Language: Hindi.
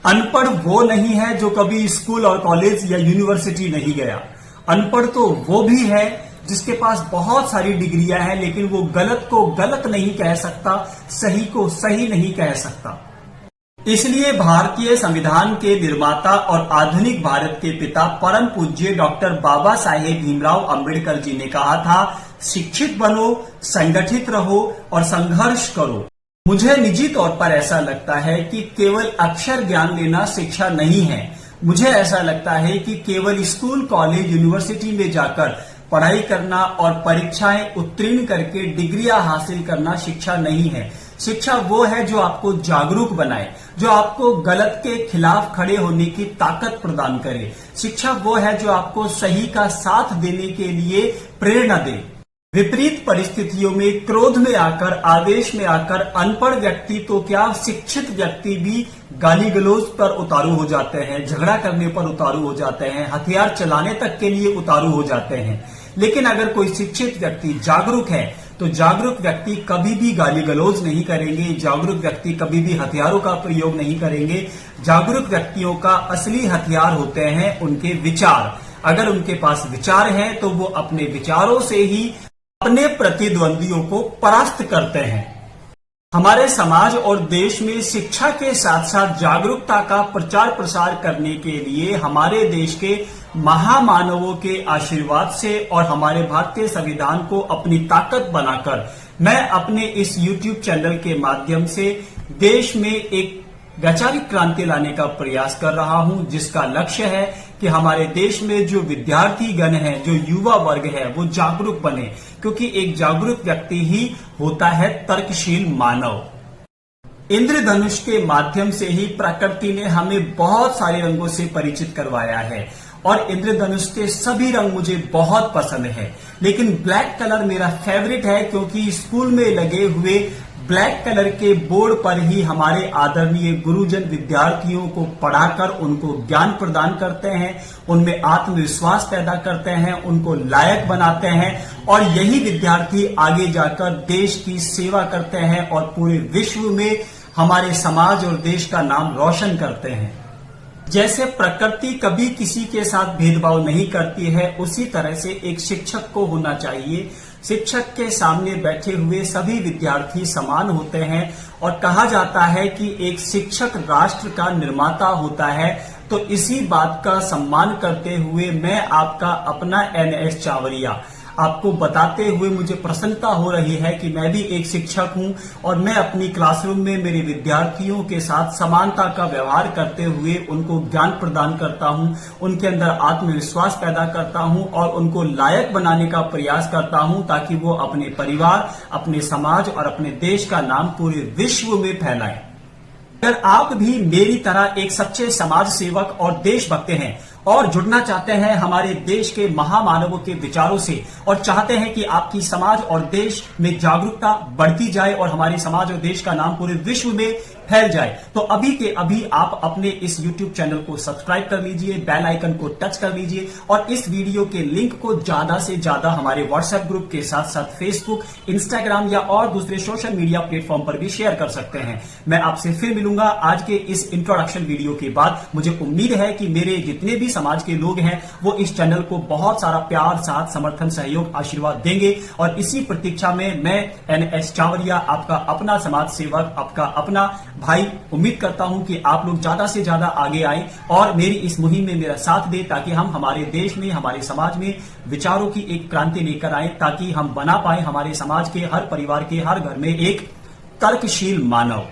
अनपढ़ वो नहीं है जो कभी स्कूल और कॉलेज या यूनिवर्सिटी नहीं गया। अनपढ़ तो वो भी है जिसके पास बहुत सारी डिग्रियां हैं, लेकिन वो गलत को गलत नहीं कह सकता, सही को सही नहीं कह सकता। इसलिए भारतीय संविधान के निर्माता और आधुनिक भारत के पिता परम पूज्य डॉक्टर बाबा साहेब भीमराव अंबेडकर जी ने कहा था, शिक्षित बनो, संगठित रहो और संघर्ष करो। मुझे निजी तौर पर ऐसा लगता है कि केवल अक्षर ज्ञान लेना शिक्षा नहीं है। मुझे ऐसा लगता है कि केवल स्कूल, कॉलेज, यूनिवर्सिटी में जाकर पढ़ाई करना और परीक्षाएं उत्तीर्ण करके डिग्रियां हासिल करना शिक्षा नहीं है। शिक्षा वो है जो आपको जागरूक बनाए, जो आपको गलत के खिलाफ खड़े होने की ताकत प्रदान करे। शिक्षा वो है जो आपको सही का साथ देने के लिए प्रेरणा दे। विपरीत परिस्थितियों में, क्रोध में आकर, आवेश में आकर अनपढ़ व्यक्ति तो क्या, शिक्षित व्यक्ति भी गाली गलौज पर उतारू हो जाते हैं, झगड़ा करने पर उतारू हो जाते हैं, हथियार चलाने तक के लिए उतारू हो जाते हैं। लेकिन अगर कोई शिक्षित व्यक्ति जागरूक है तो जागरूक व्यक्ति कभी भी गाली गलौज नहीं करेंगे, जागरूक व्यक्ति कभी भी हथियारों का प्रयोग नहीं करेंगे। जागरूक व्यक्तियों का असली हथियार होते हैं उनके विचार। अगर उनके पास विचार हैं तो वो अपने विचारों से ही अपने प्रतिद्वंदियों को परास्त करते हैं। हमारे समाज और देश में शिक्षा के साथ साथ जागरूकता का प्रचार प्रसार करने के लिए हमारे देश के महामानवों के आशीर्वाद से और हमारे भारतीय संविधान को अपनी ताकत बनाकर मैं अपने इस YouTube चैनल के माध्यम से देश में एक वैचारिक क्रांति लाने का प्रयास कर रहा हूं, जिसका लक्ष्य है कि हमारे देश में जो विद्यार्थी गण है, जो युवा वर्ग है, वो जागरूक बने, क्योंकि एक जागरूक व्यक्ति ही होता है तर्कशील मानव। इंद्रधनुष के माध्यम से ही प्रकृति ने हमें बहुत सारे रंगों से परिचित करवाया है और इंद्रधनुष के सभी रंग मुझे बहुत पसंद है, लेकिन ब्लैक कलर मेरा फेवरेट है, क्योंकि स्कूल में लगे हुए ब्लैक कलर के बोर्ड पर ही हमारे आदरणीय गुरुजन विद्यार्थियों को पढ़ाकर उनको ज्ञान प्रदान करते हैं, उनमें आत्मविश्वास पैदा करते हैं, उनको लायक बनाते हैं और यही विद्यार्थी आगे जाकर देश की सेवा करते हैं और पूरे विश्व में हमारे समाज और देश का नाम रोशन करते हैं। जैसे प्रकृति कभी किसी के साथ भेदभाव नहीं करती है, उसी तरह से एक शिक्षक को होना चाहिए। शिक्षक के सामने बैठे हुए सभी विद्यार्थी समान होते हैं और कहा जाता है कि एक शिक्षक राष्ट्र का निर्माता होता है। तो इसी बात का सम्मान करते हुए मैं आपका अपना NS चावरिया आपको बताते हुए मुझे प्रसन्नता हो रही है कि मैं भी एक शिक्षक हूं और मैं अपनी क्लासरूम में मेरे विद्यार्थियों के साथ समानता का व्यवहार करते हुए उनको ज्ञान प्रदान करता हूं, उनके अंदर आत्मविश्वास पैदा करता हूं और उनको लायक बनाने का प्रयास करता हूं, ताकि वो अपने परिवार, अपने समाज और अपने देश का नाम पूरे विश्व में फैलाएं। अगर आप भी मेरी तरह एक सच्चे समाज सेवक और देशभक्त हैं और जुड़ना चाहते हैं हमारे देश के महामानवों के विचारों से और चाहते हैं कि आपकी समाज और देश में जागरूकता बढ़ती जाए और हमारे समाज और देश का नाम पूरे विश्व में फैल जाए, तो अभी के अभी आप अपने इस YouTube चैनल को सब्सक्राइब कर लीजिए, बेल आइकन को टच कर लीजिए और इस वीडियो के लिंक को ज्यादा से ज्यादा हमारे WhatsApp ग्रुप के साथ साथ Facebook, Instagram या और दूसरे सोशल मीडिया प्लेटफॉर्म पर भी शेयर कर सकते हैं। मैं आपसे फिर मिलूंगा आज के इस इंट्रोडक्शन वीडियो के बाद। मुझे उम्मीद है कि मेरे जितने भी समाज के लोग हैं वो इस चैनल को बहुत सारा प्यार, साथ, समर्थन, सहयोग, आशीर्वाद देंगे और इसी प्रतीक्षा में मैं NS चावरिया, आपका अपना समाज सेवक, आपका अपना भाई, उम्मीद करता हूं कि आप लोग ज्यादा से ज्यादा आगे आए और मेरी इस मुहिम में मेरा साथ दें, ताकि हम हमारे देश में, हमारे समाज में विचारों की एक क्रांति लेकर आए, ताकि हम बना पाए हमारे समाज के हर परिवार के हर घर में एक तर्कशील मानव।